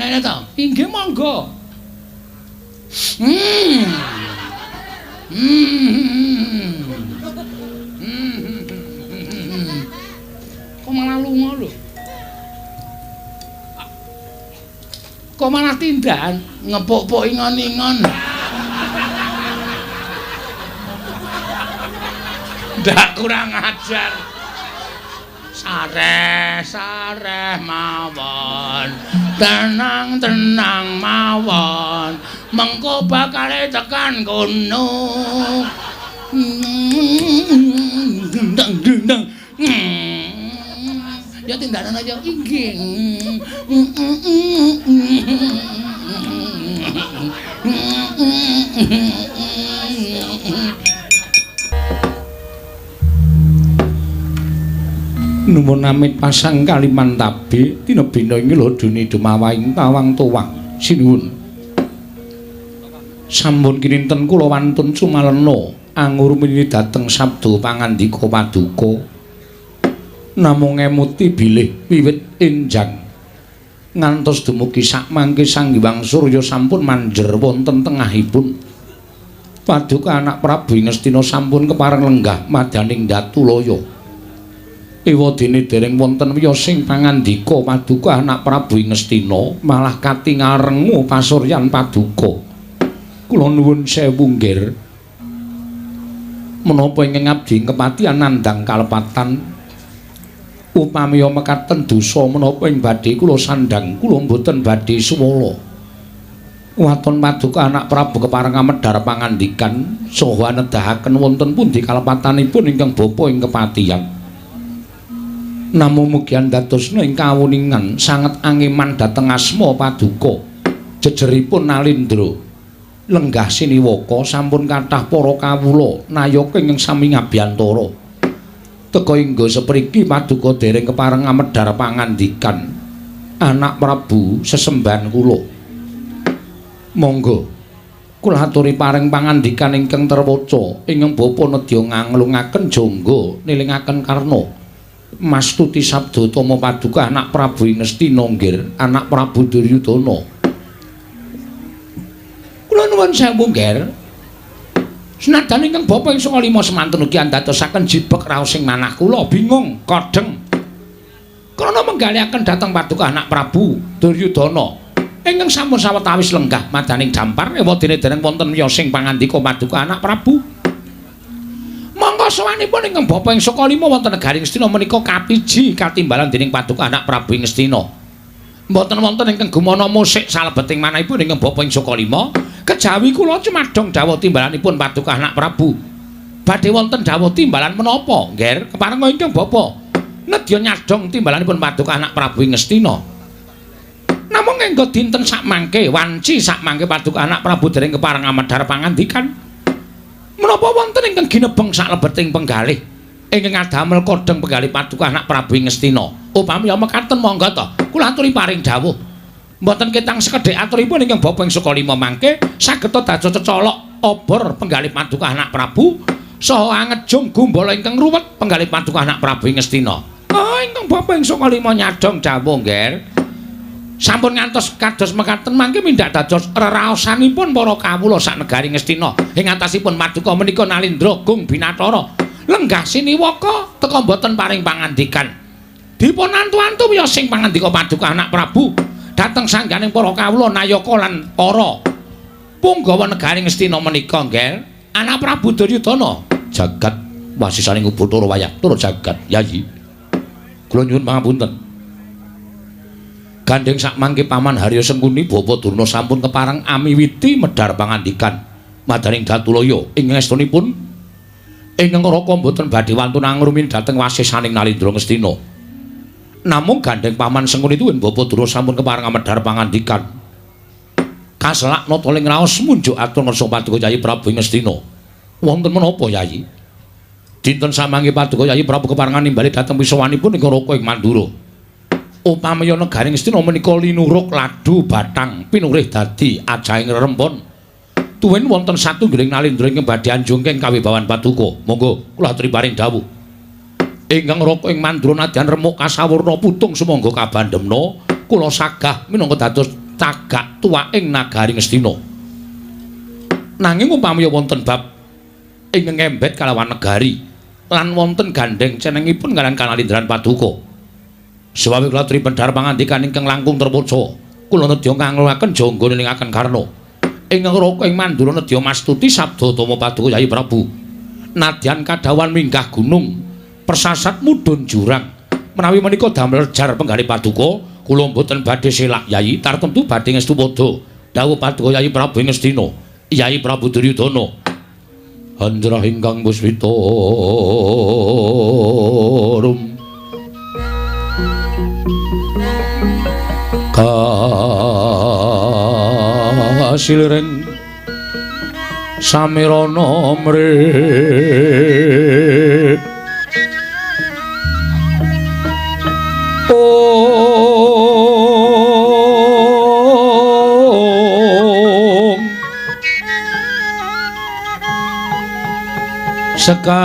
Nek to, inggih monggo. Kok malah lunga lho. Kok malah tindakan ngepuk-puk ingon-ingon. Ndak kurang ajar. Sareh mawon, tenang mawon, mengko bakal tekan kono. Dang. Ya tindakan aja inggih. Nuwun amit pasang kaliman tabe tina bina ing lho duni dumawaing tawang tuwang sinuwun sampun kinten kula wantun sumalena angur mini dhateng sabda pangandika paduka namung emuti bilih wiwit enjang ngantos dumugi sakmangke Sang Hyang Surya sampun manjer wonten tengahipun paduka anak Prabu Ngastina sampun kepareng lenggah madaning Datulaya. Ewadene dereng wonten wiyosing pangandika paduka anak Prabu Ngastina malah katingal rengu pasuryan paduka. Kula nuwun sewu nggih. Menapa ingkang abdi kepatihan nandhang kalepatan upamiya mekaten dosa menapa ing badhe kula sandhang kula mboten badhe suwala. Waton paduka anak Prabu kepareng amedhar pangandikan saha nedahaken wonten pundi kalepatanipun ingkang bapa ing kepatihan. Namung mugi andadosna ing kawuningan sanget angeman dhateng asma paduka jejeripun Nalindra lenggah siniwaka sampun kathah para kawula nayaka ing sami ngabiyantara teka ingga sepriki paduka dereng kepareng amedhar pangandikan anak Prabu sesembahan kula monggo kula aturi paring pangandikan ingkang terwaca ingkang bapa nedya nganglungaken jangga nilingaken karna Mastuti sabda tama paduka anak Prabu Ngastina nggir anak Prabu Duryudana. Kula nuwun sewu nggir. Senajan ingkang bapa ing 5 semanten ugi andadosaken jibek raos ing manah kula bingung kodheng. Krana menggalihaken dhateng paduka anak Prabu Duryudana ingkang sampun sawetawis lenggah madaning dampar ewadene dereng wonten wiyosing pangandika paduka anak Prabu. Monggo sawanipun ingkang bapa ing Sukalima wonten negari Ngastina menika kapiji katimbalan dening paduka anak Prabu Ngastina. Mboten wonten ingkang gumana musik salebeting manahipun ingkang bapa ing Sukalima, kejawi kula cumadong dawuh timbalanipun paduka anak Prabu. Badhe wonten dawuh timbalan menapa, nggih? Keparenga ingkang bapa nedya nyadong timbalanipun paduka anak Prabu Ngastina. Namung engko dinten sakmangke wanci sakmangke paduka anak Prabu dereng kepareng amedhar pangandikan. Menapa wonten ingkang ginebeng saklebeting penggalih ingkang adamel kodheng penggalih paduka anak Prabu Ngastina. Upami mekaten monggo to, kula aturi paring dawuh. Mboten ketang sekedhik aturipun ingkang bapa ing Sukalima mangke saged dados cecolok obor penggalih paduka anak Prabu saha angejung gumbala ingkang ruwet penggalih paduka anak Prabu Ngastina. Ingkang bapa ing Sukalima nyadong dawuh nggih. Sampun ngantos kados mekaten mangke mindhak dados reraosanipun para kawula sak negari Ngastina ing atasipun paduka menika Nalindra Gung Binathara lenggah siniwaka teka mboten paring pangandikan dipun antu-antu wiyosing pangandika paduka anak Prabu dhateng sangganing para kawula nayaka lan para punggawa negari Ngastina menika nggih anak Prabu Duryudana jagat wasisaning Bathara Wayah jagat yayi kula nyuwun pangapunten. Gandeng sakmangke paman Harya Sengkuni Bapa Durna sampun kepareng amiwiti medhar pangandikan madaning Datulaya ing ngestunipun ingkang raka mboten badhe wantun angrumin dhateng wasisaning Nalindra Ngastina. Namung gandeng paman Sengkuni tuwin Bapa Durna sampun kepareng amedhar pangandikan. Kaselak nata ling raos munjuk atur ngersa paduka Yayi Prabu Ngastina. Wonten menapa Yayi? Dinten samangke paduka Yayi Prabu keparengan nimbali dhateng wiswanipun ing Raka ing Mandura. Upamaya negari Ngastina menika linuruk ladu batang pinurih dadi ajahing rerempon. Tuwin wonten satunggiling Nalindra ingkang badhe anjungking kawibawan paduka. Monggo kula aturi paring dawuh. Ingkang Raka ing Mandura nadyan remuk kasawurna putung sumangga kabandhemna kula sagah minangka dados cagak tuwaking nagari Ngastina. Nanging upami wonten bab ingkang ngembet kalawan negari lan wonten gandeng cenengipun kaliyan Kanalindran Paduka. Sebab kula tri pendhar pangandikan ingkang langkung terpuca. Kula nedya ngangluaken jangga nelingaken Karna. Ingkang raka ing Mandura nedya mastuti sabda Tama Paduka Yai Prabu. Nadyan kadhawan minggah gunung, persasat mudhun jurang. Menawi menika damel jar penggalih Paduka, kula mboten badhe selak Yai, tartemtu badhe ngestu padha. Dawuh Paduka Yai Prabu ing Ngastina, Yai Prabu Duryudana. Anjrah ingkang puspita rum kasilring samirana mrih sekar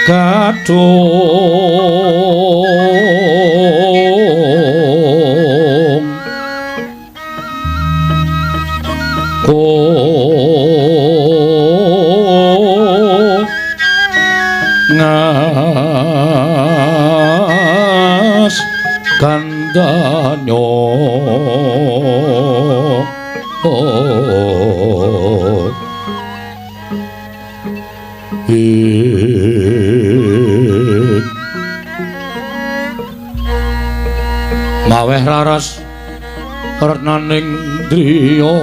kadung ngas kandanyo maweh raras renaning driya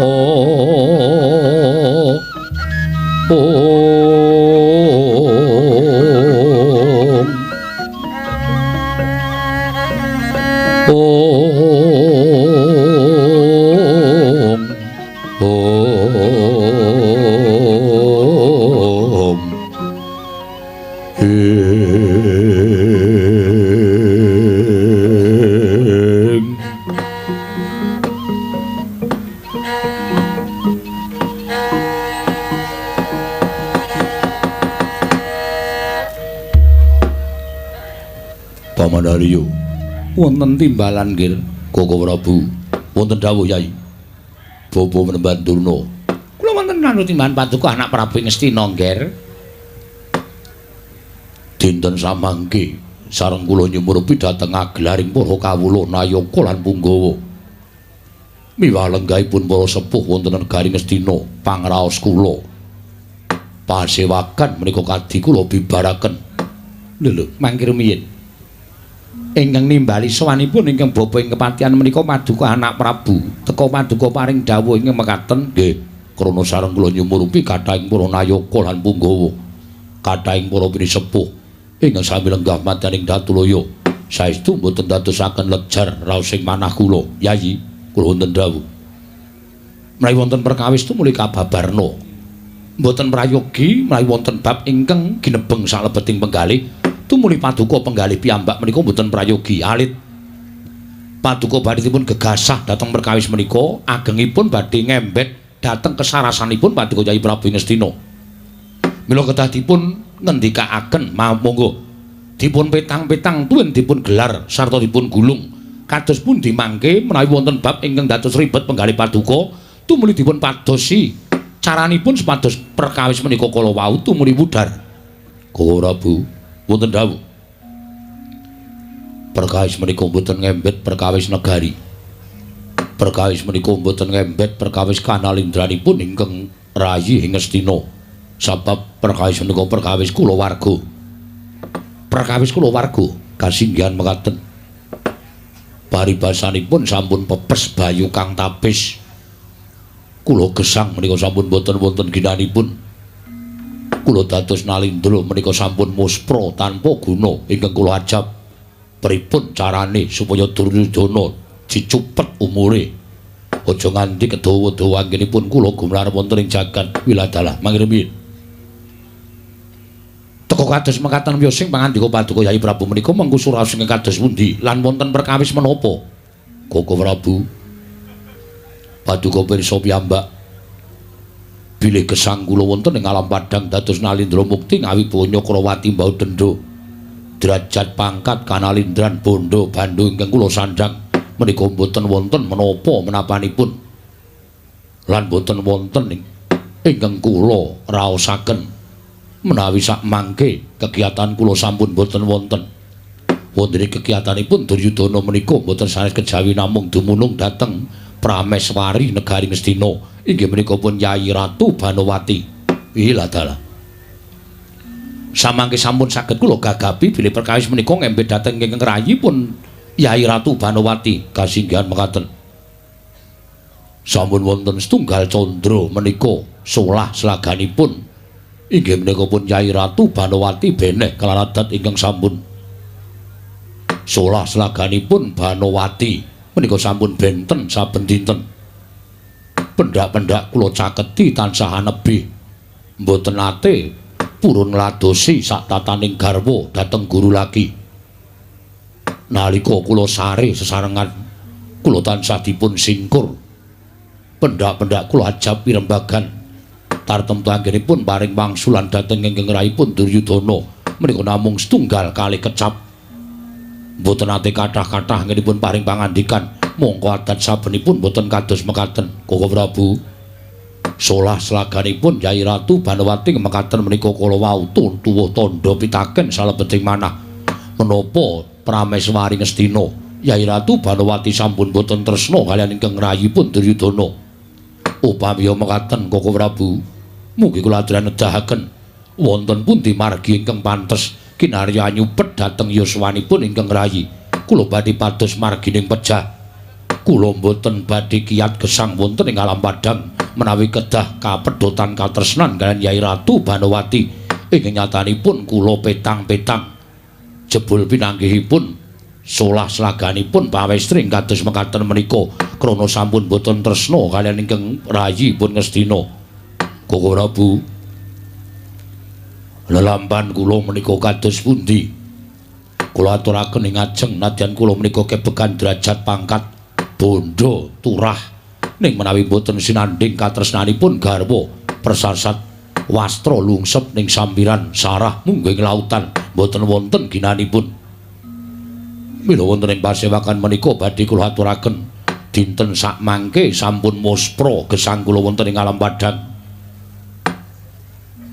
Pamandarya wonten timbalan nggih Koko Prabu wonten dawuh Yai Bobo menemban Durna kula wonten manut timbalan Paduka anak Prabu Ngastina nggih dinten samangke sareng kula nyumurupi dhateng agelaring para kawula Nayaka lan Punggawa miwah lenggahipun para sepuh wonten negari Ngastina pangraos kula pasewakan menika kadhi kula bibaraken lho mangke rumiyin ingkang nimbali sawanipun ingkang bapa ing kepatihan menika Paduka anak Prabu teka Paduka paring dawuh ingkang mekaten nggih krana sareng kula nyumurupi kathahing para Nayaka lan Punggawa kathahing para pinisepuh ingkang sami lenggah madyaning Datulaya saestu mboten dadosaken lejar raos ing manah kula Yayi kula wonten dawuh menawi wonten perkawis tumuli kababarna mboten prayogi menawi wonten bab ingkang ginebeng salebeting penggalih tumuli Paduka penggalih piyambak menika mboten prayogi alit Paduka badhe dipun gegasah dhateng perkawis menika agengipun badhe ngembet dhateng kesarasanipun Paduka Yai Prabu Ngastina mila kedah dipun ngendikaaken monggo dipun petang-petang tuwin dipun gelar sarta dipun gulung kados pundi mangke menawi wonten bab ingkang dados ribet penggalih Paduka tumuli dipun padosi caranipun supados perkawis menika kala wau tumuli wudar Koko Prabu wonten dawuh perkawis menika mboten ngembet perkawis negari perkawis menika mboten ngembet perkawis kanalindranipun ingkang rayi ing Ngastina sebab perkawis menika perkawis kulawarga kasinggihan mekaten paribasanipun sampun pepes bayu kang tapis kula gesang menika sampun mboten wonten ginanipun kula dados nalindra menika sampun muspra tanpa guna ingkang kula ajab pripun carane supaya Duryudana dicupet umure aja nganti kedawa-dawa anggenipun kula gumlar wonten ing jagat wiladalah mangiremi teka kados mekaten wiyosing pangandika Paduka Yai Prabu menika mengku suraos ing kados pundi lan wonten perkawis menapa Koko Prabu Paduka pirsa piyambak bilih gesang kula wonten ing alam padang dados nalindra mukti ngawi banya Krawati Mbau Dendha derajat pangkat kanalindran bondo bandhu ingkang kula sandhang menika boten wonten menapa menapanipun lan boten wonten ingkang kula raosaken menawi sak mangke kegiatan kula sampun boten wonten wonten kegiatanipun Duryudana menika boten sanes kejawi namung dumunung dhateng Prameswari negari Ngastina inggih menika pun Yayi Ratu Banowati ila dalah samangke sampun saged kula gagapi bilih perkawis menika ngembe dhateng ingkang rayi pun Yayi Ratu Banowati kasinggihan mekaten sampun wonten setunggal candra menika solah selaganipun inggih menika pun Yayi Ratu Banowati beneh kalaradat ingkang sampun solah selaganipun Banowati menika sampun benten saben dinten pendak-pendak kula caketi tansah anebih mboten nate purun ngladosi sak tataning garwa dhateng guru lagi nalika kula sare sesarengan kula tansah dipun singkur pendak-pendak kula ajab pirembagan tartemtu anggenipun paring wangsulan dhateng ingkang rayipun Duryudana menika namung setunggal kali kecap mboten nate kathah-kathah anggenipun paring pangandikan mongko adat sabenipun mboten kados mekaten Koko Prabu solah selaganipun Yayi Ratu Banowati mekaten menika kala wau tuwuh tandha pitaken salebeting manah menapa Prameswari Ngastina Yayi Ratu Banowati sampun boten tresna kaliyan ingkang rayipun Duryudana upami mekaten Koko Prabu mugi kula aturane nedahaken wonten pundi margi ingkang pantes kinarya nyupet dhateng yuswanipun ingkang rayi kula badhe pados margining pejah kula mboten badhe kiyat gesang wonten ing alam padang menawi kedah kapedotan katresnan kaliyan Yayi Ratu Banowati ing nyatanipun kula petang-petang jebul pinanggihipun solah selaganipun pawestring kados mekaten menika krana sampun boten tresna kaliyan ingkang rayi pun Ngastina Koko Prabu lelampan kula menika kados pundi kula aturaken ing ajeng nadyan kula menika kebekan derajat pangkat bondo turah ning menawi boten sinanding katresnanipun garwa persasat wastra lungsep ning sampiran sarah mungging lautan boten wonten ginanipun mila wonten ing pasewakan menika badhe kula aturaken dinten sak mangke sampun muspra gesang kula wonten ing alam padang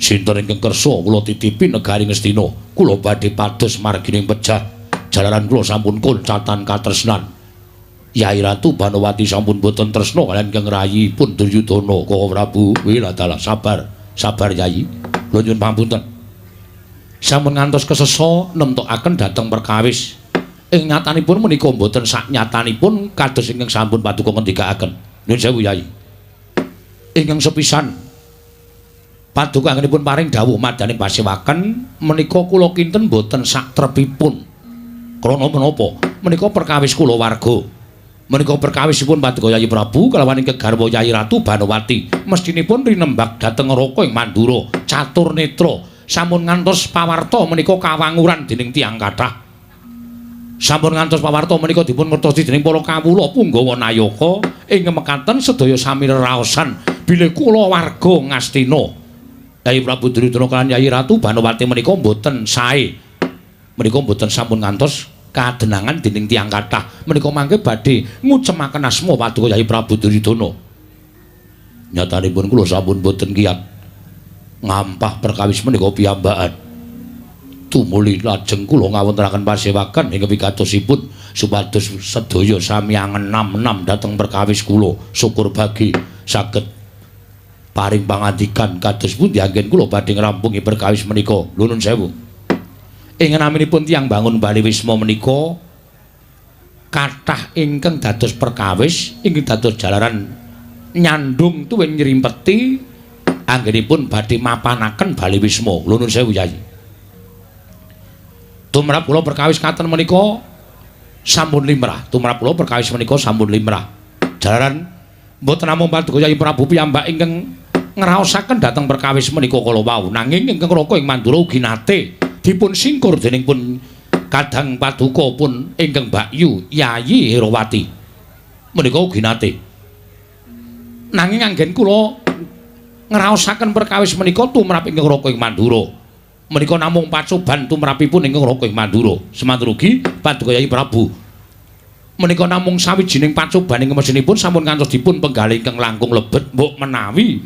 sinten ingkang kersa kula titipi negari Ngastina kula badhe pados margining pejah jalaran kula sampun koncatan katresnan Yayi Ratu Banowati sampun boten tresna kaliyan ingkang rayipun Duryudana Koko Prabu wiladalah sabar Yayi kula nyuwun pangapunten sampun ngantos kesesa nemtokaken dhateng perkawis ing nyatanipun menika boten sak nyatanipun kados ingkang sampun paduka ngendikaaken nyuwun sewu Yayi ingkang sepisan paduka anggenipun paring dawuh madyaning pasewaken menika kula kinten boten sak trepipun krana menapa menika perkawis kula warga menika perkawisipun paduka Yayi Prabu kalawan ingkang garwa Yayi Ratu Banowati mestinipun rinembag dhateng Raka ing Mandura catur netra sampun ngantos pawarta menika kawanguran dening tiyang kathah sampun ngantos pawarta menika dipun ngertosi dening para kawula Punggawa Nayaka ing mekaten sedaya sami raosan bilih kula warga Ngastina Yayi Prabu Duryudana kaliyan Yayi Ratu Banowati menika mboten sae menika mboten sampun ngantos kadenangan dening tiyang kathah menika mangke badhe ngucemaken asma paduka Yayi Prabu Duryudana nyatanipun kula sampun boten kiyat ngampah perkawis menika piyambakan tumuli lajeng kula ngawontenaken pasewakan ing wigatosipun supados sedaya sami angenam-enam dhateng perkawis kula syukur bagi saged paring pangandikan kados pundi anggen kula badhe ngrampungi perkawis menika lho nuwun sewu ing naminipun tiyang bangun Bali Wisma menika kathah ingkang dados perkawis ingkang dados jalaran nyandung tuwin nyrimpeti anggenipun badhe mapanaken Bali Wisma lho nuwun sewu Yayi tumrap kula perkawis katen menika sampun limrah tumrap kula perkawis menika sampun limrah jalaran mboten namung paduka Yayi Prabu piyambak ingkang ngraosaken dhateng perkawis menika kala wau nanging ingkang Raka ing Mandura ugi nate dipun singkur dening pun kadang paduka pun ingkang Mbakyu Yayi Herawati menika ugi nate nanging anggen kula ngraosaken perkawis menika tumrap ingkang Raka ing Mandura Menika namung pacoban tumrapipun ingkang Raka ing Mandura. Semanten ugi Paduka Yai Prabu. Menika namung sawijining pacoban ing mesinipun sampun kantos dipun penggalih ingkang langkung lebet mbok menawi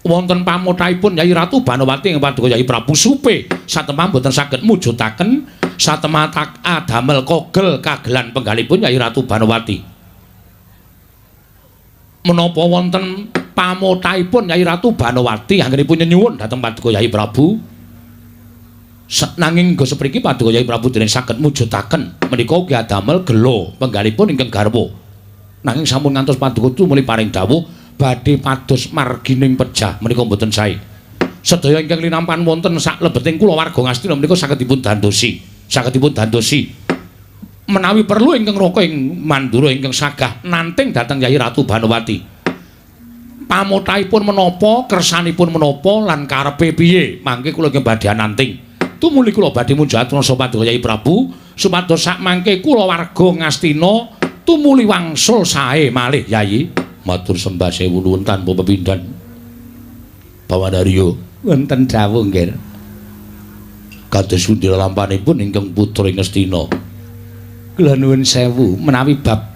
wonten pamothaipun Yai Ratu Banowati ing Paduka Yai Prabu supe satemah boten saged mujudaken satemah damel kogel kagelan penggalipun Yai Ratu Banowati. Menapa wonten pamothaipun Yai Ratu Banowati anggenipun nyuwun dhateng Paduka Yai Prabu nanging go sepriki Paduka Yai Prabu dereng saged mujudaken menika ugi adamel gelo penggalipun ingkang garwa. Nanging sampun ngantos Paduka tumuli paring dawuh badhe pados margining pejah menika mboten sae. Sedaya ingkang linampan wonten sak lebeting kulawarga Ngastina menika saged dipun dandosi. Menawi perlu ingkang Raka ing Mandura ingkang sagah nanting dhateng Yai Ratu Banowati. Pamothaipun menapa, kersanipun menapa lan karepe piye? Mangke kula nggih badhe nanting. Tumuli kula badhe munjahaken Paduka Yai Prabu supados sak mangke kulawarga Ngastina tumuli wangsul sae malih Yai. Matur sembah sewu nuwun tanpa pepindhan. Bawandarya wonten dawuh nggih. Kados pundi lampanipun ingkang putra Ngastina. Kula nuwun sewu menawi bab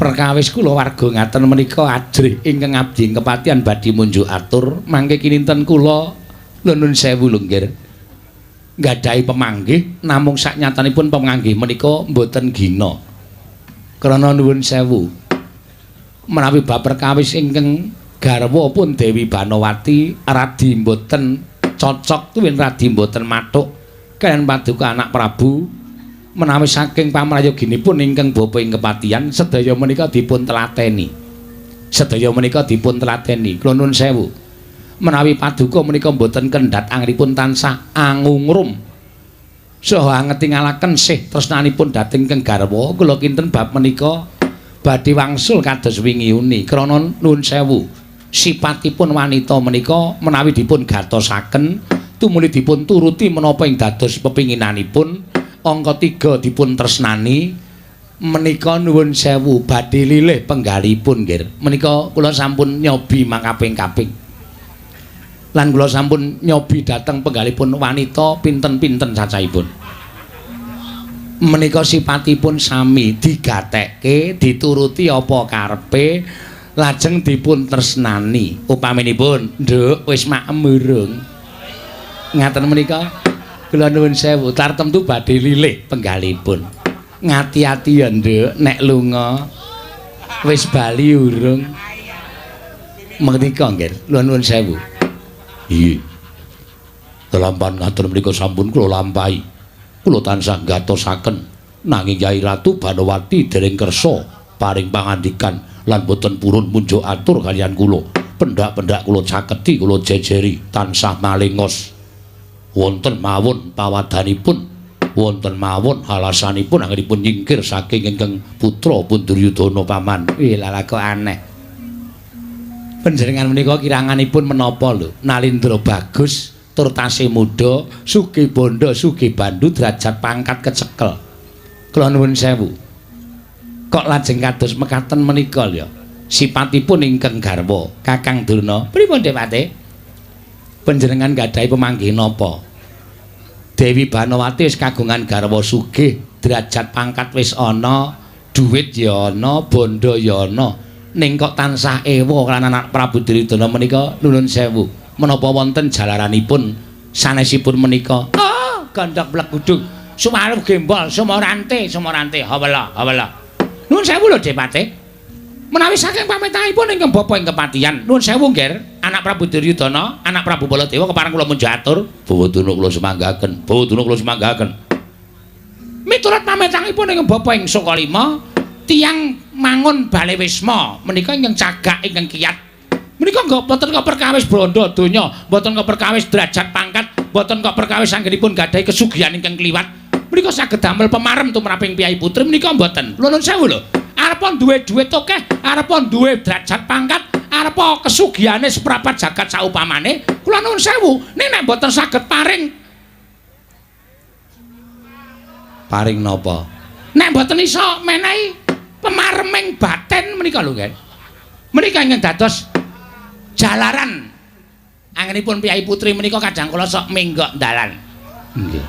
perkawis kulawarga ngaten menika ajrih ingkang abdi kepatihan badhe munjuk atur mangke kinten kula nuwun sewu lho nggih. Nggadahi pemanggih namung saknyatanipun pemanggih menika mboten gina. Krana nuwun sewu menawi bab perkawis ingkang garwa pun Dewi Banowati radi mboten cocok tuwin radi mboten mathuk kaliyan Paduka anak Prabu menawi saking pamrayoginipun ingkang bapa ing kepatihan sedaya menika dipun telateni. Kula nuwun sewu menawi Paduka menika mboten kendhat anggenipun tansah angungrum saha ngetingalaken sih tresnanipun dhateng ingkang garwa kula kinten bab menika badhe wangsul kados wingi uni krana nuwun sewu sipatipun wanita menika menawi dipun gatosaken tumuli dipun turuti menapa ing dados pepinginanipun angka 3 dipun tresnani menika nuwun sewu badhe lilih penggalipun nggih. Menika kula sampun nyobi mangkaping-kaping. Lan kula sampun nyobi dhateng penggalipun wanita pinten-pinten cacahipun. Menika sipatipun sami digatekke, dituruti apa karepe, lajeng dipun tresnani. Upaminipun, Nduk wis maem urung. Ngaten menika kula nuwun sewu tartemtu badhe lilih penggalipun. Ngati-ati ya Nduk nek lunga wis bali urung. Menika nggih, kula nuwun sewu. Nggih. Kelampan ngaten menika sampun kula lampahi. Kula tansah gatosaken nanging Yai Ratu Banowati dereng kersa paring pangandikan lan boten purun munjuk atur kaliyan kula. Pendak-pendak kula caketi kula jejeri tansah malengos. Wonten mawon pawadanipun, wonten mawon alasanipun anggenipun nyingkir saking ingkang putra pun Duryudana paman. Lha kok aneh. Panjenengan menika kiranganipun menapa lho? Nalindra bagus tur tasih muda, sugih bondo, sugih bandu, derajat pangkat kecekel. Kula nuwun sewu. Kok lajeng kados mekaten menika lho. Sipatipun ingkang garwa, Kakang Durna. Pripun Dewate? Panjenengan gadahi pemanggih napa? Dewi Banowati wis kagungan garwa sugih, derajat pangkat wis ana, dhuwit ya ana, bondo ya ana. Ning kok tansah ewa lan anak Prabu Duryudana menika nuwun sewu. Menapa wonten jalaranipun sanesipun menika? Oh, gandhak blekudung, sumaruh gembol, sumorante, hawala. Nuwun sewu lho, Depate. Menawi saking pamitahipun ingkang bapa ing kepatihan, nuwun sewu nggih, anak Prabu Duryudana, anak Prabu Baladewa kepareng kula munjatur. Bawaduna kula semanggaken. Miturut pamitahipun ingkang bapa ing Sukalima, tiyang mangun Bale Wisma menika ingkang cagak ingkang kiyat. Menika mboten kok perkawis branda donya, mboten kok perkawis derajat pangkat, mboten kok perkawis anggenipun gadahi kesugihan ingkang kliwat. Menika saged damel pemarem tumraping piyai putri menika mboten. Nuwun sewu lho. Arepa duwe dhuwit akeh, arepa duwe derajat pangkat, arepa kesugihane seprapat jagat saupamane, kula nuwun sewu, nek mboten saged paring napa? Nek mboten iso menehi pemareming batin menika lho, nggih. Menika ingkang dados jalaran Anggenipun piyai putri menika kadang kula sok menggok dalan. Nggih.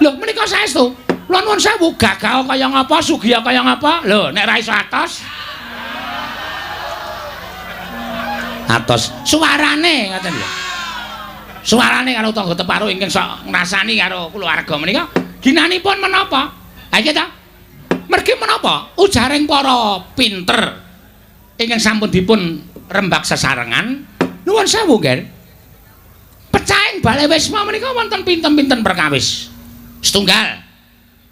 Lho menika saestu. Kula nuwun sewu gagah kaya ngapa, sugih kaya ngapa? Lho nek ra iso atos. Atos suarane ngoten lho. Suarane karo tangga teparu ingkang sok ngrasani karo kulawarga menika ginanipun menapa? Ha iki ta? Mergi menapa? Ujaring para pinter ingkang sampun dipun rembag sesarengan nuwun sewu nggih. Pecahing Bale Wisma menika wonten pinten-pinten perkawis. Setunggal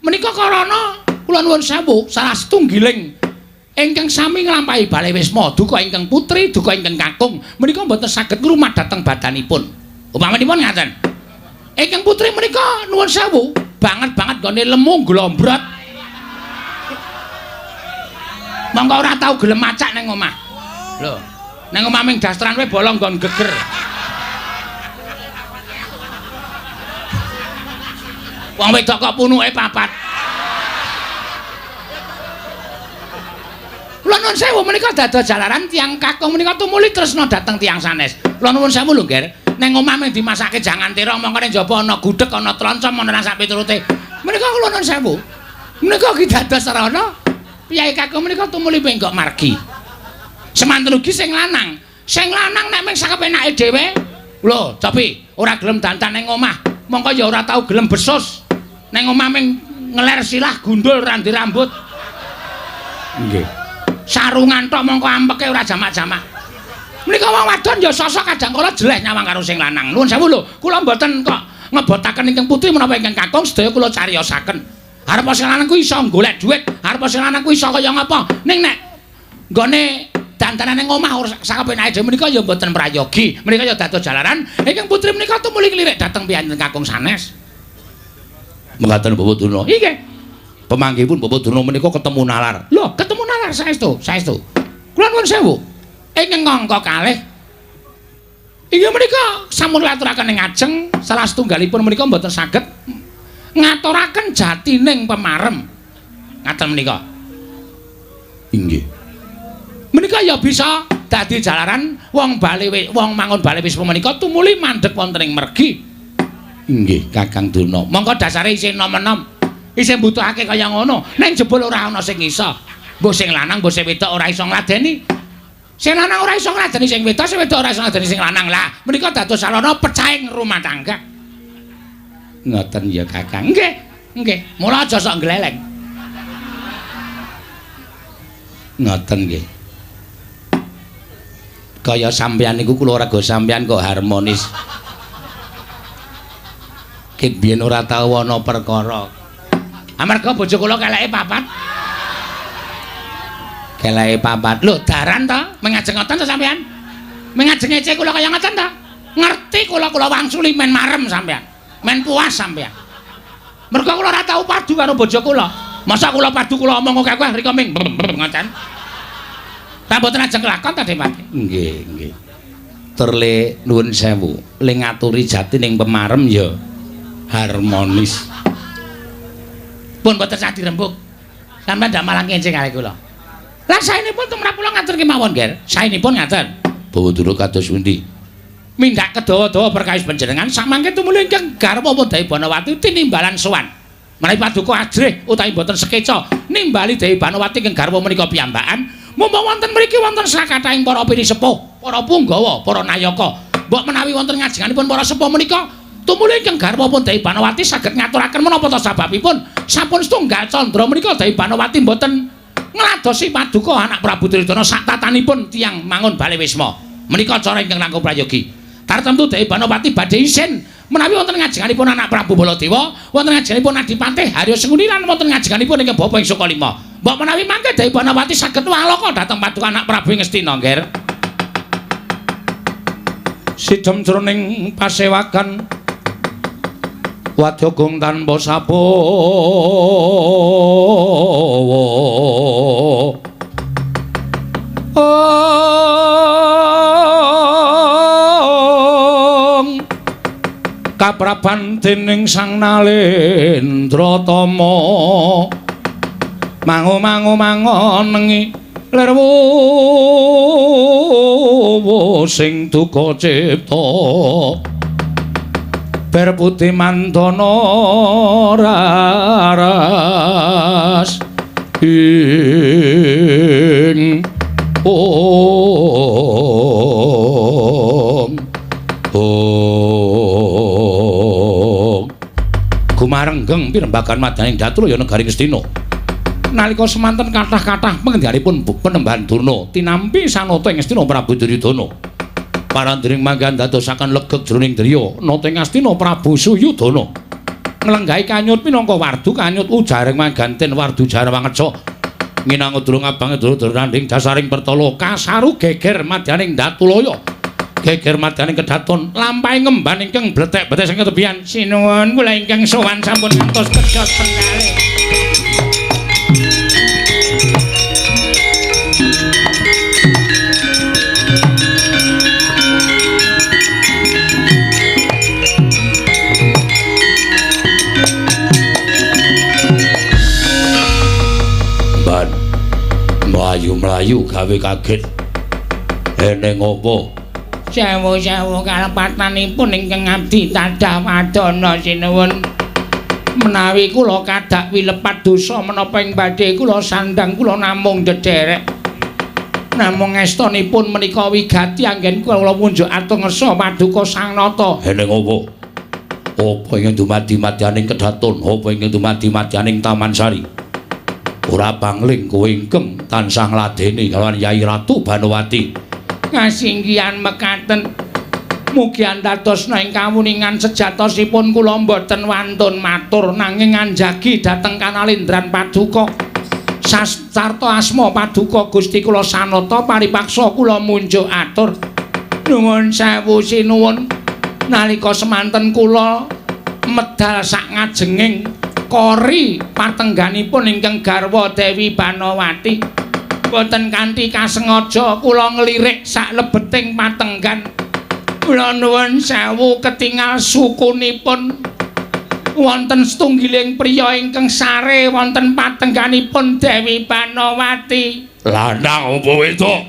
menika karana kula nuwun sewu salah setunggiling ingkang sami nglampahi Bale Wisma duka ingkang putri, duka ingkang kakung menika mboten saged ngrumat dhateng badanipun. Upamanipun ngaten. Ingkang putri menika nuwun sewu banget-banget nggone lemu glombrot. Monggo ora tau gelem macak ning omah. Lho, ning omah ming dasteran wae bolong nggon geger. Wong wedok kok punuke papat. Kula nuwun sewu menika dados jalaran tiyang kakung menika tumuli tresna dhateng tiyang sanes. Kula nuwun sewu lho, Nger. Ning omah ming dimasake jangan terong mongko ning jaba ana gudheg, ana troncom, ana nang sak piturute. Menika kula nuwun sewu. Menika ki dados sarana piyai kakung menika tumuli penggok margi. Semanten ugi sing lanang. Sing lanang nek ming sakepenake dhewe, lho, tapi ora gelem dandan ning omah, mongko ya ora tau gelem besus. Ning omah ming ngeler silah gundul randi rambut. Nggih. Sarungan tok mongko ampeke ora jamak-jamak. Menika wong wadon ya sosok kadang kala jeleh nyawang karo sing lanang. Nuwun sewu lho, kula mboten kok ngebotaken ingkang putri menapa ingkang kakung sedaya kula cariyosaken. Arep sing lanang kuwi iso golek dhuwit, arep sing lanang kuwi iso kaya ngapa. Ning nek nggone dandanan ning omah sakepenake dhewe menika ya mboten prayogi. Menika ya dados jalaran ingkang putri menika tumuli klirik dhateng piyanten kakung sanes. Mengatakan Bapak Durna. Nggih. Pemanggihipun Bapak Durna menika ketemu nalar. Lho, ketemu nalar saestu, saestu. Kula nuwun sewu. Ingkang ngangka kalih. Inggih menika sampun aturaken ing ajeng salah setunggalipun menika mboten saged ngaturaken jatining pemarem. Ngaten menika. Inggih. Menika ya bisa dadi jalaran wong mangun Bale Wisma menika tumuli mandheg wonten ing mergi. Inggih, Kakang Durna. Monggo dasare isih nom-enom. Isih mbutuhake kaya ngono. Ning jebul ora ana sing iso. Mbok sing lanang, mbok sing wedok ora iso ngladeni. Sing lanang ora iso ngladeni sing wedok, sing wedok ora iso ngladeni sing lanang. Lah, menika dados sarana pecahing rumah tangga. Ngoten ya, Kakang. Nggih, nggih. Mula aja sok gleleng. Ngoten nggih. Kaya sampeyan niku kula rega sampeyan kok harmonis. Ket biyen ora tau ana perkara. Amarga bojo kula keleke papat. Keleke papat. Lho, daran ta? Mengajeng ngoten ta sampean? Mengajeng ece kula kaya ngoten ta? Ngerti kula wangsuli men marem sampean. Men puas sampean. Merga kula ora tau padu karo bojo kula. Masa kula padu kula omong akeh rika ming ngoten. Ta mboten ajeng kelakon ta, Depati? Nggih, nggih. Terle nuwun sewu. Le ngaturi jati ning pemarem ya harmonis. Pun mboten sah dirembug. Sampeyan ndak malang kencing kalih kula. Lah saenipun tumrap kula ngatur kemawon, Ger. Saenipun ngaten. Bawa dulu kados pundi? Mindak kedawa-dawa perkawis panjenengan samangke tumuli ingkang garwa Dewi Banawati tinimbalan sowan. Menawi paduka ajrih utawi boten sekeca nimbali Dewi Banawati ingkang garwa menika piyambakan, mumpung wonten mriki wonten sakataing para pinisepuh, para punggawa, para nayaka. Mbok menawi wonten ngajenganipun para sepuh menika tumuli ingkang garwa Dewi Banawati saged ngaturaken menapa ta sababipun sampun setunggal candra menika Dewi Banawati mboten ngladosi paduka anak Prabu Tridana sak tatanipun tiyang mangun Bale Wisma. Menika cara ingkang langkung prayogi. Tartemtu Dewi Banawati badhe isin menawi wonten ngajenganipun anak Prabu Baladewa, wonten ngajenganipun Adipati Harya Senguni lan wonten ngajenganipun ingkang Bapa ing Sukalima. Mbok menawi mangke Dewi Banawati saged walaka dhateng paduka anak Prabu ing Ngastina, Nger. Sidhem jroning pasewakan Wadyagung tanpa sapawa. Kapraban dening Sang Nalendra Tama mangu-mangu mangonengi lerwo sing duka cipta ber putih mandana raras ing gumarenggeng pirembagan madaning Datulaya negaring Ngastina nalika semanten kathah-kathah pangendhanipun Penembahan Durna tinampi sanata ing Ngastina Prabu Duryudana parandring manggan dadosaken legeg jroning driya nata ing Ngastina Prabu Suyudana nglenggahi kanyut minangka wardu kanyut ujareng mangganten wardu Jarwangeca nginangun durung abange durung randing dasaring pertala kasaru geger madyaning Datulaya geger madyaning kedaton lampahe ngemban ingkang bletek-bletek saking tebian sinuwun kula ingkang sowan sampun ngantos kedhot penggalih mlayu gawe kaget eneng apa sewu-sewu kalepatanipun ingkang abdi tadah wadana sinuwun menawi kula kadak wilepat dosa menapa ing badhe kula sandang kula namung dederek namung estunipun menika wigati anggen kula munjuk atung ngersa paduka Sang Nata eneng apa ingkang dumadi madyaning kedaton apa ingkang dumadi madyaning Taman Sari ora pangling kowe ingkang tansah ngladeni kalawan Yai Ratu Banowati ngasinggihan mekaten mugi andadosna ing kawuningan sejatosipun kula mboten wantun matur nanging anjagi dhateng kanalindran paduka sastarta asma paduka Gusti kula Sanata paripaksa kula munjuk atur nuwun sewu sinuwun nalika semanten kula medal sak ngajenging kori patengganipun ingkang garwa Dewi Banowati boten kanthi kasengaja kula nglirik sak lebeting patenggan kula nuwun sewu ketingal sukunipun wonten setunggiling priya ingkang sare wonten patengganipun Dewi Banowati lanang apa wedok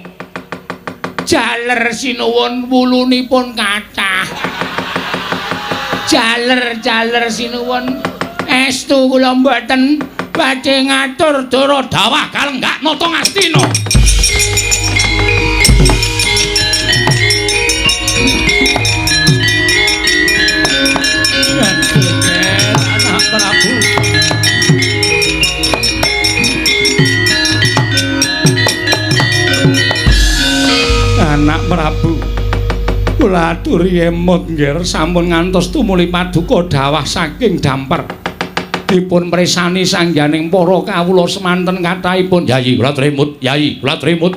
jaler sinuwun wulunipun kathah jaler sinuwun estu kula mboten badhe ngatur dara dawah kalenggak nata Ngastina. Anak Prabu. Anak Prabu. Kula aturi emot nggih sampun ngantos tumuli paduka dawah saking damper. Dipun mresani sangganing para kawula semanten kathahipun Yayi kula tremut Yayi kula tremut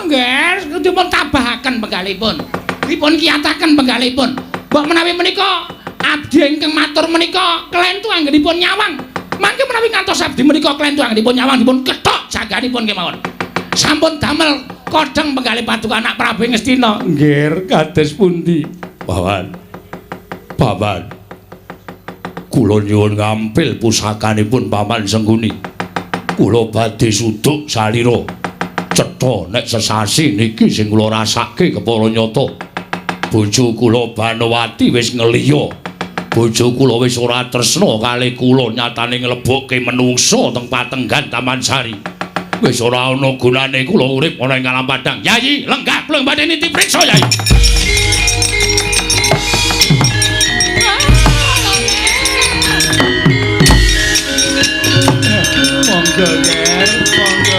nggih dipun tabahaken penggalipun dipun kiyataken penggalipun mbok menawi menika abdi ingkang matur menika klentu anggenipun nyawang mangke menawi ngantos abdi menika klentu anggenipun nyawang dipun kethok jaganipun kemawon sampun damel kodheng penggalih paduka anak Prabu Ngastina nggih kados pundi Paman kula nyuwun ngampil pusakanipun Paman Sengguni. Kula badhe suduk salira. Cetha nek sesasi niki sing kula rasake kepara nyata. Bojo kula Banowati wis ngeliya. Bojo kula wis ora tresna kalih kula nyatane nglebokke menungsa teng patenggan Taman Sari. Wis ora ana gunane kula urip ana ing alam padang. Yayi, lenggah kula badhe niti priksa Yayi. Monggo ger, monggo.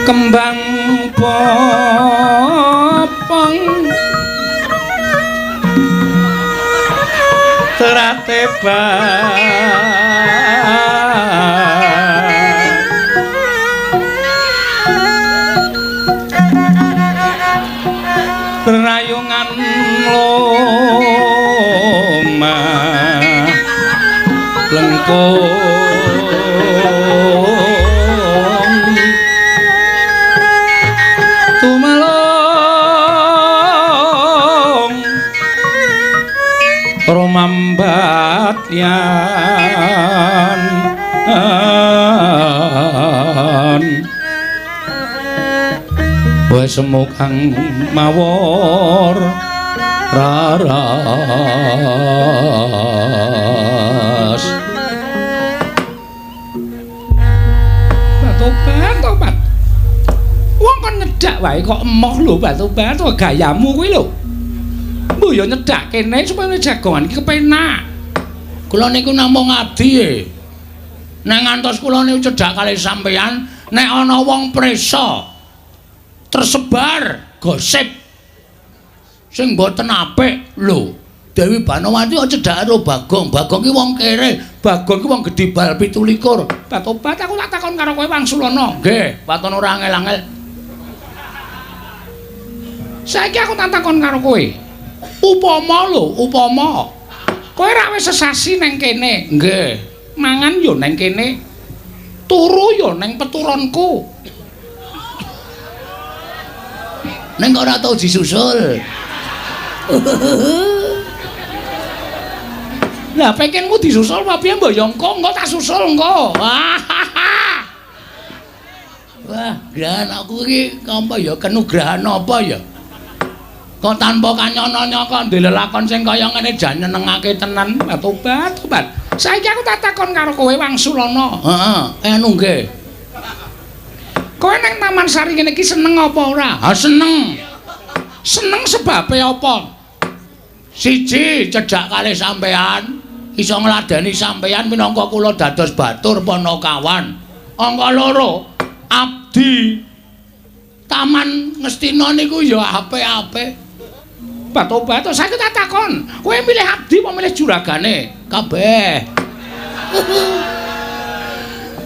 Kembang popong terateba rayungan loma lengkung tumalong romambat yan wae semukang mawor raras tobat wong kon nyedak wae kok emoh lho tobat gayamu kuwi lho mbuh yo nyedak kene supaya jagongan iki kepenak kula niku namung abdi nek ngantos kula niku cedak kalih sampeyan nek ana wong presa tersebar gosip sing mboten apik lho Dewi Banowati aja cedak karo Bagong ki wong kere Bagong ki wong gedhe bal 17 Tobat aku tak takon karo kowe Wangsulana nggih waton ora angel-angel saiki aku tak takon karo kowe upama kowe ra wis sesasi nang kene nggih mangan yo nang kene turu yo nang peturonku neng ora tau disusul. Lah pengenmu disusul apa piye mbok yo engko tak susul engko. Wah, grahan aku iki apa ya kenugrahan apa ya? Kok tanpa kanyana kok ndelelakon sing kaya ngene jan nyenengake tenan. Tobat. Saiki aku tak takon karo kowe Wangsulana. Heeh, anu nggih. Kowe nang Taman Sari kene iki seneng apa ora? Seneng. Seneng sebabe apa? Siji, cedak kalih sampean, iso ngladeni sampean minangka kula dados batur Panakawan. Angka loro, abdi Taman Ngastina niku ya apik-apik. Tobat, saiki tak takon, kowe milih abdi apa milih juragane? Kabeh.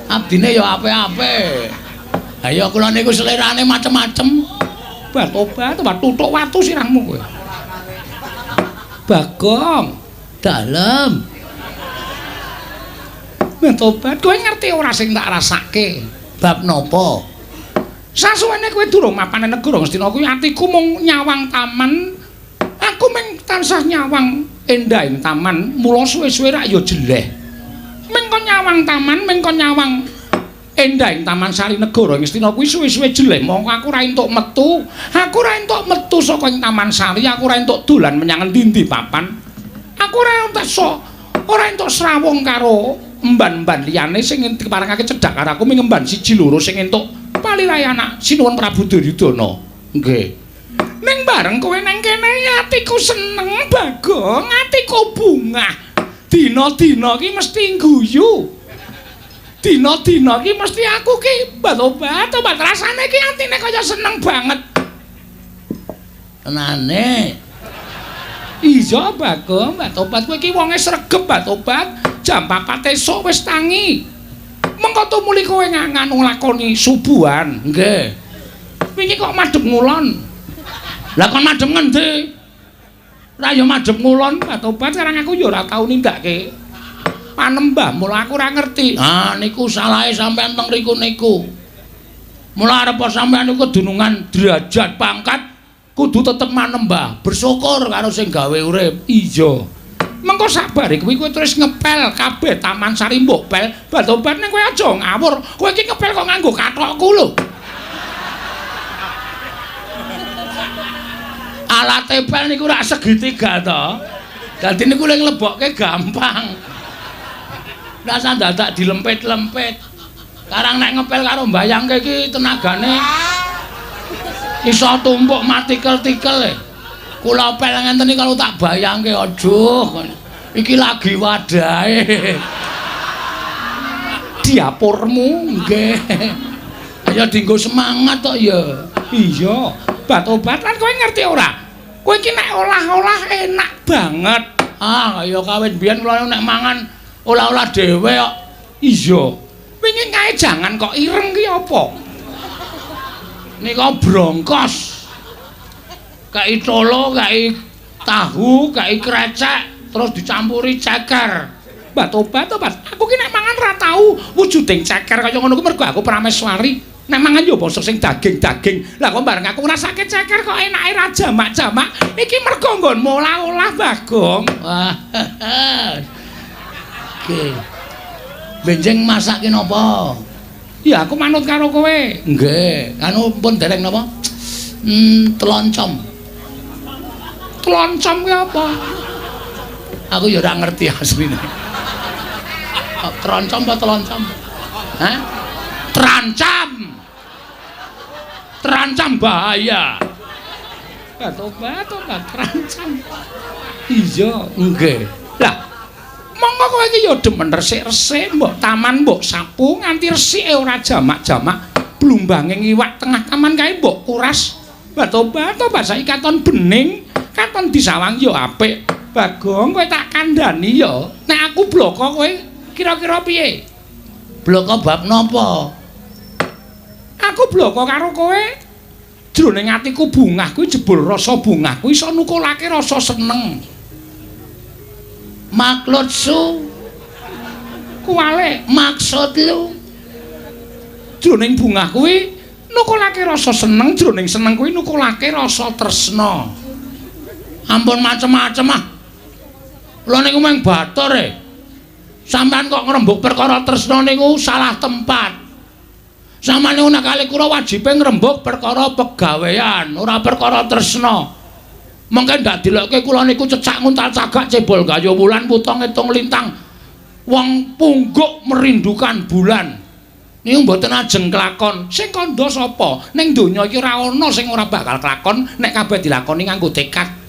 Abdine ya apik-apik. Ayo kula niku selerane macem-macem. Tobat, tutuk watu sirahmu kowe. Bagong, dalem. Tobat, kowe ngerti ora sing tak rasake? Bab napa? Sasuwene kowe durung mapan negara Ngastina kuwi atiku mung nyawang taman. Aku mung tansah nyawang endahing taman, mula suwe-suwe rak ya jeleh. Mung kon nyawang taman, mung kon nyawang endahing Taman Sari Negara Ngastina kuwi suwe-suwe jeleh mongko aku ora entuk metu. Aku ora entuk metu saka ing Taman Sari, aku ora entuk dolan menyang endi papan. Aku ora entuk srawung karo emban-emban liyane sing diparengake cedhak karo aku ming emban siji loro sing entuk palirayanak Sinuwun Prabu Duryudana. Nggih. Ning bareng kowe nang kene atiku seneng Bagong, atiku bungah. Dina-dina iki mesti guyu. Dina-dina iki mesti aku ki tobat rasane ki atine kaya seneng banget. Tenane. Iya Bagong, tobat kowe iki wonge sregep tobat. jam 4 esuk wis tangi. Mengko tumuli kowe nganu nglakoni subuhan. Nggih. Wingi kok madhep ngulon. Lah kon madhep ngendi? Ora ya madhep ngulon, Tobat karang aku ya ora tau nindakake. Panembah, mula aku ora ngerti. Ah niku salahe sampean teng riku niku. Mula arep sampean niku kedunungan derajat pangkat kudu tetep manembah, bersyukur karo sing gawe urip. Iya. Mengko sabar kuwi kowe terus ngepel kabeh Taman Sari mbok pel. Tobat ning kowe aja ngawur. Kowe iki ngepel kok nganggo kathokku lho. Alat pel niku rak segitiga to. Dadi niku lek nglebokke gampang. Rasa dadak dilempit-lempit. Karang nek ngepel karo mbayangke iki tenagane iso tumpuk matikel-tikel e. Kula pel ngenten iki kalau tak bayangke aduh. Iki lagi wadahe. Diapurmu nggih. Ya dienggo semangat tok ya. Iya. Tobat lan kowe ngerti ora? Kowe iki nek olah-olah enak banget. Ah, kaya kawit biyen kula nek mangan olah-olah dhewe kok. Iya. Wingi kae jangan kok ireng ki apa? Nika brongkos. Kai tolo, kai tahu, kai krecek, terus dicampuri ceker. Tobat. Aku ki nek mangan ora tau wujuding ceker kaya ngono ku mergo aku prameswari. Nek mangan yo basa sing daging-daging. Lah kok bareng aku ngrasake ceker kok enake ra jamak-jamak. Iki mergo nggonmu olah-olah, Bagong. Wah. Oke. Benjing masake napa? Ya aku manut karo kowe. Nggih, anu pun dereng napa? Teloncom. Teloncom ki apa? Aku ya ora ngerti asline. Teroncom apa teloncom? Hah? Terancam. Terancam bahaya. Tobat, terancam. Iya, nggih. Lah, monggo kowe iki ya demen resik-resik, mbok taman mbok sapu nganti resike ora jamak-jamak. Blumbanging iwak tengah taman kae mbok kuras. Tobat saiki katon bening, katon disawang ya apik. Bagong kowe tak kandhani ya. Nek aku bloko kowe kira-kira piye? Bloko bab napa? Aku bloko karo kowe jroning atiku bungah kuwi jebul rasa bungah kuwi iso nukulake rasa seneng. Maksudsu kuwale maksud lu jroning bungah kuwi nukulake rasa seneng, jroning seneng kuwi nukulake rasa tresna. Ampun macem-macem ah. Kula niku mung batur e. Sampeyan kok ngrembug perkara tresna niku salah tempat. Samane ana kali kula wajibe ngrembug perkara pegawean, ora perkara tresna. Mengke ndak dilokke kula niku cecak nguntal cagak cebol gayo wulan putong ngitung lintang. Wong pungguk merindukan bulan. Niku mboten ajeng kelakon. Sing kandha sapa? Ning donya iki ora ana sing ora bakal kelakon nek kabeh dilakoni nganggo tekad.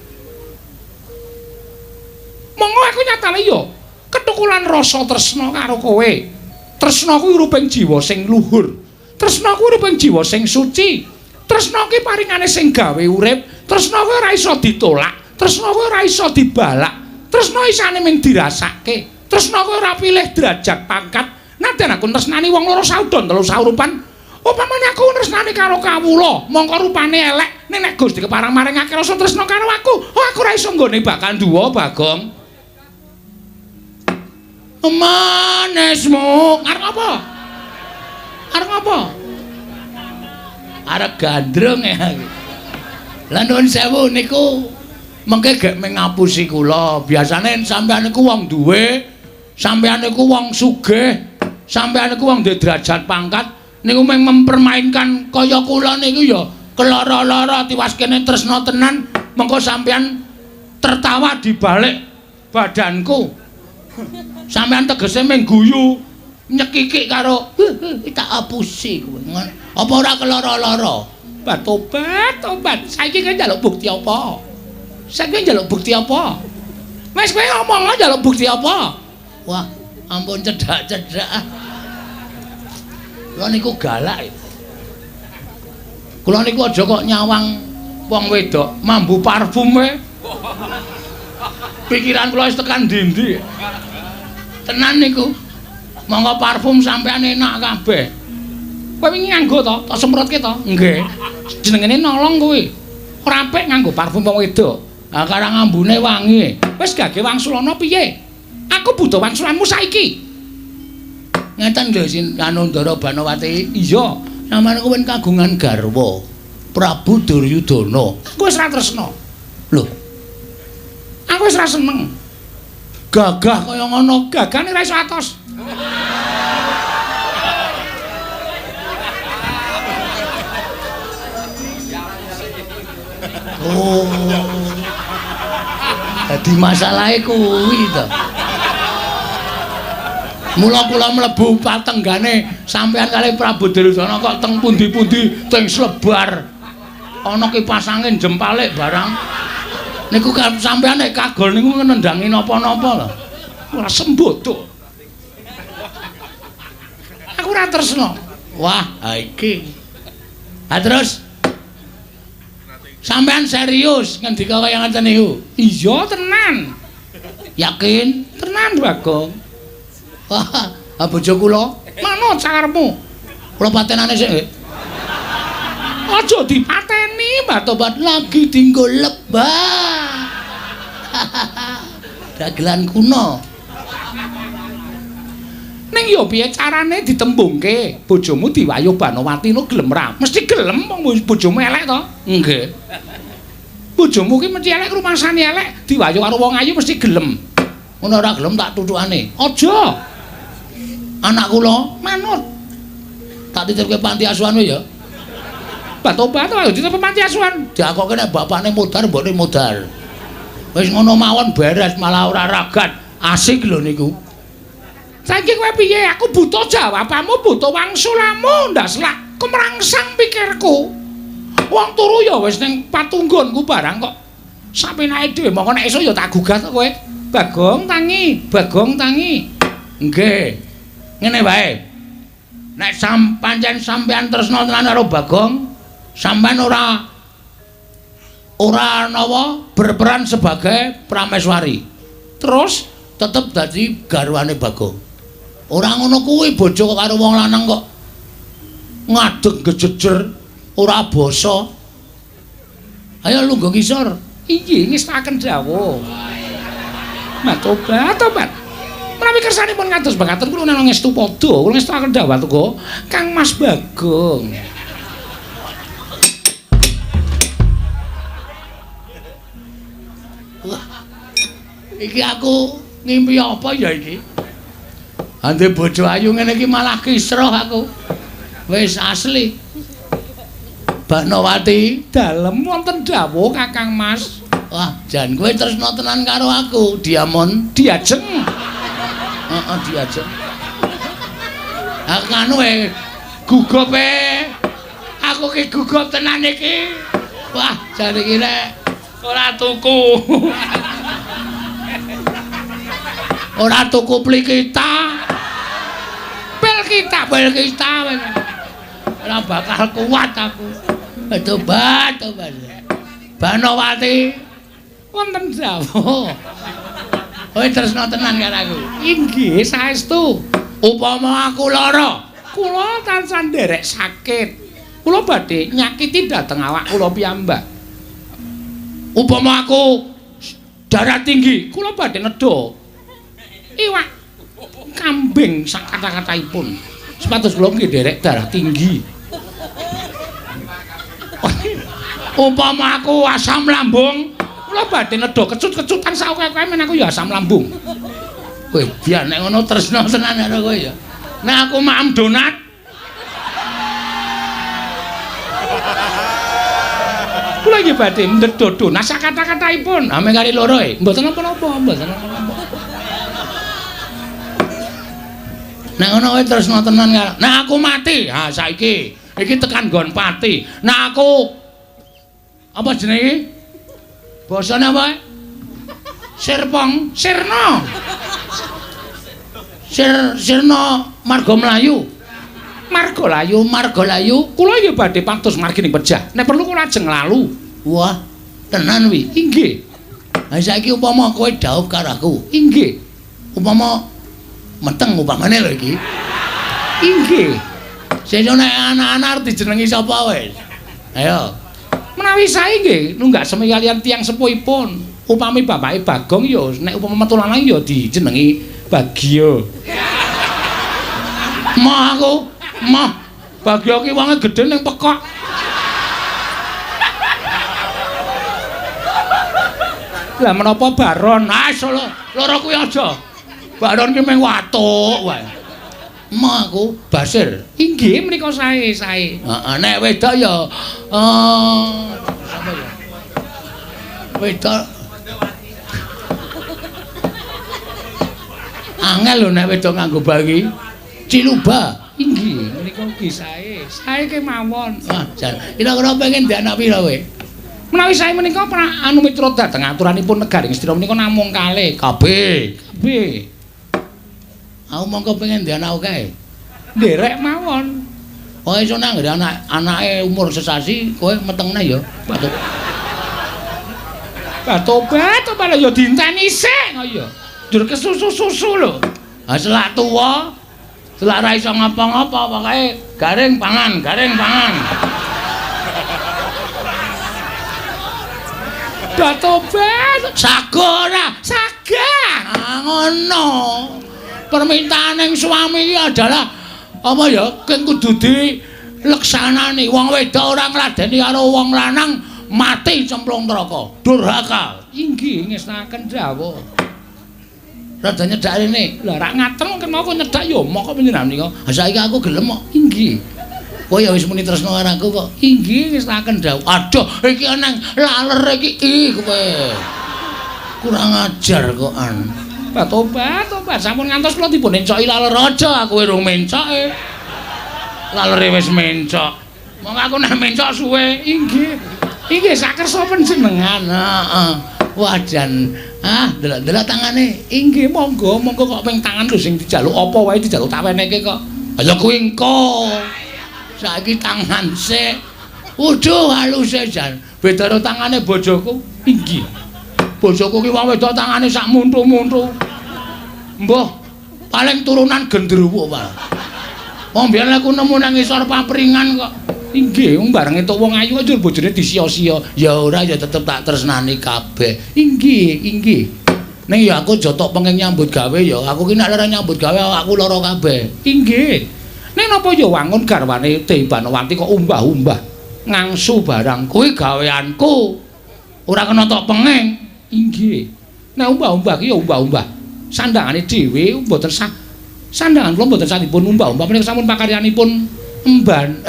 Monggo aku nyatane yo ketukulan rasa tresna karo kowe. Tresna kuwi ruping jiwa sing luhur. Tresna kuwi ruping jiwa sing suci. Tresna kuwi paringane sing gawe urip. Tresna kuwi ora iso ditolak. Tresna kuwi ora iso dibalak. Tresna isane mung dirasake. Tresna kuwi ora pilih derajat pangkat. Nadyan aku tresnani wong loro saudon telu saurupan. Upamane aku tresnani karo kawula, mongko rupane elek, nek Gusti keparang maringake rasa tresna karo aku, aku ora iso nggone bakal duwa, Bagong. Manesmu, arep apa? Arep apa? Arep gandrung ya. Lah nuwun sewu niku mengke gek mengapusi kula. Biasane sampeyan niku wong duwe, sampeyan niku wong sugih, sampeyan niku wong duwe derajat pangkat, niku mung mempermainkan kaya kula niku ya keloro-loro tiwas kene tresna tenan, mengko sampeyan tertawa di balik badanku. Sampeyan tegese mung guyu nyekikik karo tak apusi kowe. Apa ora keloro-loro? Tobat. Saiki kowe njaluk bukti apa? Saiki njaluk bukti apa? Wis kowe ngomong njaluk bukti apa? Wah, ampun cedak-cedak. Kula niku galak. Kula niku aja kok nyawang wong wedok mambu parfum e. Pikiran kula wis tekan ndi-ndi. Tenan niku. Monggo parfum sampean enak kabeh. Kowe wingi nganggo to? Tak semprotke to? Nggih. Jenengane nolong kowe. Ora apik nganggo parfum wong wedok. Ah karang ambune wangi. Wis gage wangsulana piye? Aku butuh wangsulanmu saiki. Ngeten lho anu Ndara Banowati. Iya, sampeyan kuwi kagungan garwa Prabu Duryudana. Aku wis ra tresna. Lho. Aku wis ra seneng. Gagah kaya ngono, gagane ra iso atos. Oh. Dadi masalahe kuwi to. Mula kula mlebu patenggane sampeyan kalih Prabu Duryudana kok teng pundi-pundi teng Slebar. Ana kipas angin jempalik barang. Niku sampeyan nek kagol niku nendhangi napa-napa lho. Ora sembodo. Aku ora tresna. Wah, ha iki. Ha terus sampean serius ngendika kaya ngoten niku? Iya tenan. Yakin? Tenan, Bagong. Wah, bojo kula, manut sakarepmu. Kula patenane sik. Aja dipateni, Mbak Tobat lagi dinggo lebah. Dagelan kuno. Ning yo piye carane ditembungke? Bojomu Diwayu Banowati no gelem ra? Mesti gelem wong bojomu elek to? Nggih. Bojomu ki mesti elek rumasane elek, Diwayu karo wong ayu mesti gelem. Ngono ora gelem tak tutukane. Aja. Anak kula manut. Tak titipke panti asuhan ya. Batobat ayo dititip panti asuhan. Diakoke nek bapakne modar mbokne modar. Wis ngono mawon beres malah ora ragat. Asik lho niku. Saiki kowe piye? Aku butuh jawabanmu, butuh wangsulamu, ndak selak kemrangsang pikirku. Wong turu ya wis ning patunggonku barang kok. Sapenake dhewe mongko nek esuk ya tak gugat kowe. Bagong tangi, Bagong tangi. Nggih. Ngene wae. Nek pancen sampean tresna tenan karo Bagong, sampean ora napa berperan sebagai prameswari. Terus tetep dadi garwane Bagong. Ora ngono kuwi bojo karo wong lanang kok ngadeg gejejer ora basa. Ayo lungguh ngisor. Inggih ngestaken dawuh. Tobat. Menawi kersanipun ngados mekaten kula nang ngestu padha, kula ngestaken dawuh to Kang Mas Bagong. Wah. Iki aku ngimpi apa ya iki? Ande bojo ayu ngene iki malah kisruh aku. Wis asli. Banowati, dalem wonten dawuh Kakang Mas. Wah, jan kowe tresna tenan karo aku, Diamond, diajeng. Heeh, diajeng. Aku anu gugup aku ki gugup tenan iki. Wah, jan iki nek ora tuku. Ora tuku pil kita. Ora bakal kuat aku. Tobat. Banowati wonten dawuh. Kowe tresna tenan karo aku. Inggih saestu. Upama aku lara, kula tansah nderek sakit. Kula badhe nyakiti dhateng awak kula piyambak. Upama aku darah tinggi, kula badhe nedha. Iwak kambing sak kata-kataipun. Sepatus kula nggih nderek darah tinggi. Umpama aku asam lambung, kula badhe nedha kecut-kecutan sakoe-koe men aku ya asam lambung. Kowe dia nek ngono tresna tenan karo kowe ya. Nek aku maem donat. Kula iki badhe nedha donat sak kata-kataipun. Ame kali loro mboten napa-napa, mboten napa-napa. Nek ngono kowe tresna tenan karo. Nek aku mati, ha saiki iki tekan nggon pati. Nek aku apa jenenge? Basane apa? Sirpong, sirna. Sirna marga mlayu. Marga layu. Kula ya badhe patus margi ning pejah. Nek perlu kula ajeng lalu. Wah, tenan wi. Inggih. Lah saiki upama kowe dhaup karo aku. Inggih. Upama meteng upamane lho iki. Inggih. Sesuk nek anak-anak dijenengi sapa wis? Ayo. Menawi sae nggih nunggak semi kalian tiyang sepuhipun. Upami bapake Bagong ya nek upama metu lanang ya dijenengi Bagio. Mah Bagio ki wonge gedhe ning pekok. Lah menapa Baron? Ah loro kuwi aja. Baron ki mung watuk wae. Mah aku Basir. Inggih menika sae. Heeh, nek wedok ya sapa ya? Wedok angel lho nek wedok nganggo bagi. Ciluba. Inggih menika ugi sae. Sae kemawon. Ah, jan. Kira-kira pengen ndek anak pira kowe? Menawi sae menika anu mitra dhateng aturanipun negari Ngastina menika namung kalih. Kabeh. Kabeh. Aku mongko pengen ndek anak kae. Nderek mawon. Oh iso nang anake umur sesasi kowe metengna ya. Tobat malah ya dinteni sik kaya. Njur kesusu-susu lho. Ha selak tuwa. Selak ra iso ngapa-ngapa pokoke garing pangan. Tobat Sago ora? sagah. Ngono. Permintaan suami iki adalah apa ya? Keng kudu dileksanani. Wong wedok ora ngladeni karo wong lanang mati cemplung neraka. Durhaka. Inggih ngestaken dawuh. Rada nyedak rene. Lah rak ngaten kenapa nyedak ya mok kok panjenengan nika. Ha saiki aku gelem kok. Inggih. Kowe ya wis muni tresno karo aku kok. Inggih ngestaken dawuh. Aduh, iki nang laler iki kowe. Kurang ajar kok an. Tobat sampun ngantos kula dipun encoki laler aja aku urung mencoke. Lalere wis mencok. Monggo aku nek mencok suwe. Inggih sakersa panjenengan. Heeh. Wajan. Delok tangane. Inggih monggo kok ping tangan lho sing dijaluk apa wae dijaluk tak weneke kok. Ya kuwi engko. Saiki tangan sik. Waduh halus jan. Beda karo tangane bojoku. Inggih. Bojoku ki wong wedok tangane sak muntu-muntu. Mbah, paling turunan gendruwo wae. Wong biyen aku nemu nang ngisor papringan kok. Inggih, bareng entuk wong ayu njur bojone disia-sia. Ya ora ya tetep tak tresnani kabeh. Inggih. Ning ya aku jotok pengen nyambut gawe ya. Aku ki nek lara nyambut gawe awakku lara kabeh. Inggih. Ning napa ya wangun garwane Debanawati kok umbah-umbah ngangsu barang. Kuwi gaweanku. Ora kena tok penging. Inggih. Nek umbah-umbah ki ya umbah-umbah. Sandangane dhewe mboten sah. Sandangan kula mboten sanipun umbah-umbah menika sampun pakaryanipun emban.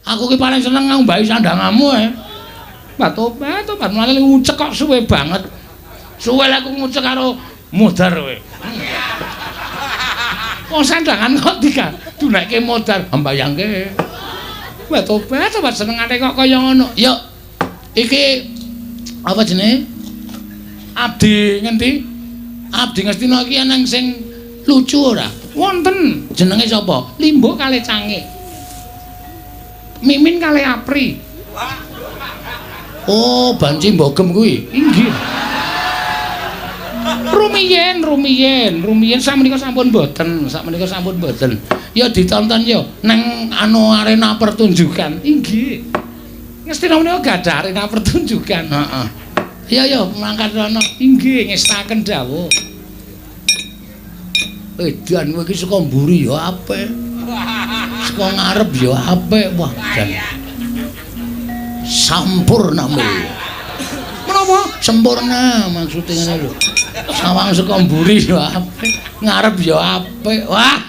Aku ki paling seneng ngumbahi sandanganmu Tobat malah ngucek kok suwe banget. Suwe lek aku ngucek karo modar kowe. Wong sandangan kok didunekke modar, mbayangke. Tobat senengane kok kaya ngono. Yo. Iki apa jenenge? Abdi ngendi? Abdi Ngastina iki ana sing lucu ora? Wonten. Jenenge sapa? Limbo kalih Cangik. Mimin kalih Apri. Oh, Banci Mbogem kuwi. Inggih. Rumiyin sakmenika sampun mboten. Ya ditonton yo nang anu arena pertunjukan. Inggih. Ngastina menika gadah arena pertunjukan. Heeh. Ya mangkat rono. Inggih ngestaken dawuh. Edan kowe iki saka mburi ya apik. Saka ngarep ya apik. Wah, jan. Sampurna mul. Menapa? Sempurna maksude ngene lho. Sawang saka mburi ya apik, ngarep ya apik. Wah.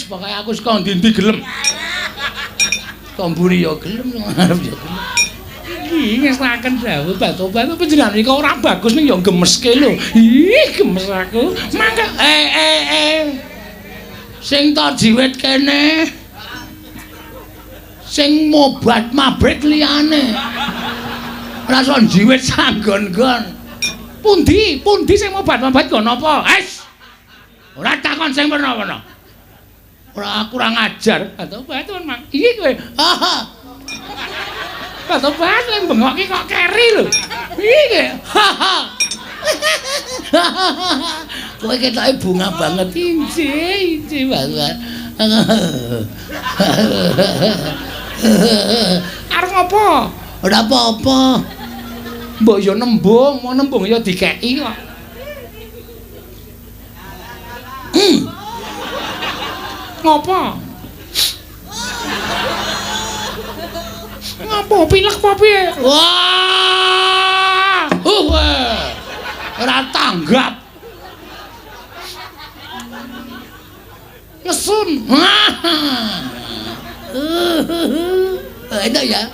Pokoke aku saka ndi-ndi gelem. Saka mburi ya gelem, ngarep ya gelem. Iki ngestaken dawuh Tobat panjenengan iki ora bagus ning ya gemeske lho. Ih, gemes aku. Mangke Sing ta jiwit kene. Sing mobat mabrik liyane. Ora iso jiwit sanggon-gon. Pundi sing mobat-mobat nggon apa? Ora takon sing pernah-pernah. Ora kurang ajar. Tobat Mang. Iki kowe. Tobat lek bengok iki kok keri lho. Iki. Kowe ketoke bunga banget inci banget. Arep ngopo? Ora apa-apa. Mbok ya nembung, mau nembung ya dikeki kok. Ngopo? Ngopo pilek apa piye? Wah! Ora tanggap. Lesun. Itu ya.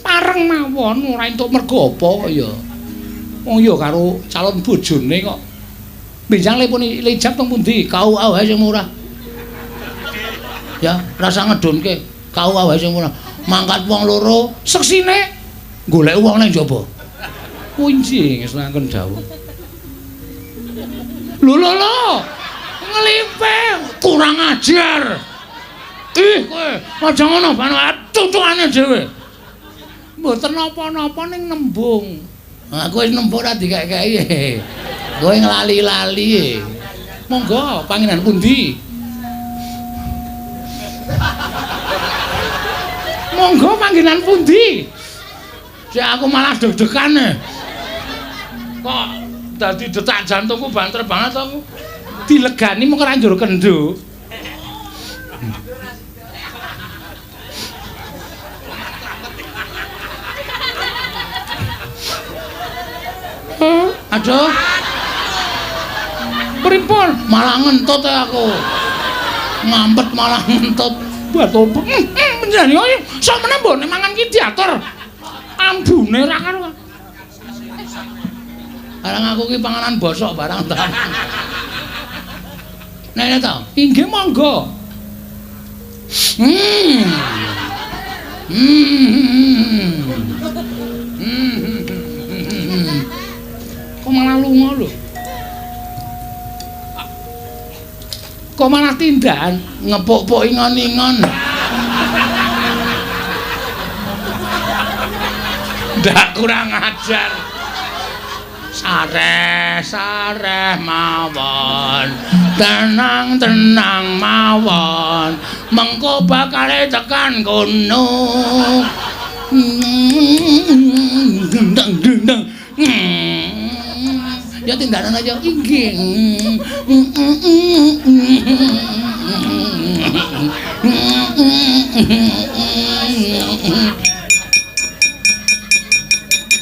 Pareng mawon ora entuk mergo apa kok ya. Wong ya karo calon bojone kok. Benjang lepun lijap teng pundi? Kau ae sing murah. Ya, rasa ngedunke. Kau ae sing murah. Mangkat wong loro, Seksine golek wong nang jaba. kunci ngesnaken dawuh. Lho. Ngelimping, kurang ajar. Ih, kowe aja ngono ban tutukane dhewe. Mboten napa-napa ning nembung. Aku wis nembung ora dikek-keki. Kowe nglali-lali. Monggo pangenan pundi? Monggo panggenan pundi? Sik aku malah deg-degan. Kok dadi detak jantungku banter banget aku. Dilegani mung ora njur kendho. Aduh. Pripun? Malah ngentut aku. Ngambet malah ngentut. Batu menjani kok sok meneh mbok mangan ki diatur. Ambune ra karo. Barang aku ki panganan bosok barang ta. Nek ta? Inggih monggo. Kok malah lunga lho. Kok malah tindakan Ngepuk-puk ingon-ingon. ndak kurang ajar. Sareh mawon, tenang mawon, mengko bakal tekan kono. Dendang. Ya tindakan aja inggih.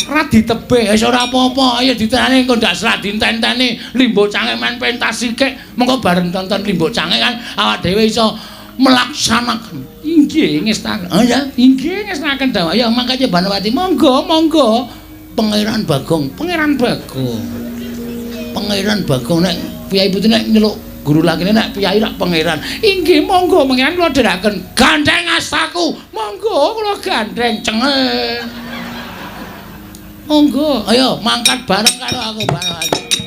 Ora ditebek. Wis ora apa-apa, ayo ditenani engko ndak serat ditenteni Limbo Cange main pentas sithik, mengko bareng tonton Limbo Cange kan awak dhewe iso melaksanakan. Inggih ngestaken. Oh ya, Inggih ngestaken dawuh. ya makanya Banawati monggo. Pangeran Bagong nek piyai putih nek nyeluk guru lakine nek piyai rak pangeran. Inggih monggo pangeran kula dherekaken gandeng astaku. Monggo kula gandeng cengel. Monggo, ayo mangkat bareng karo aku Banawati.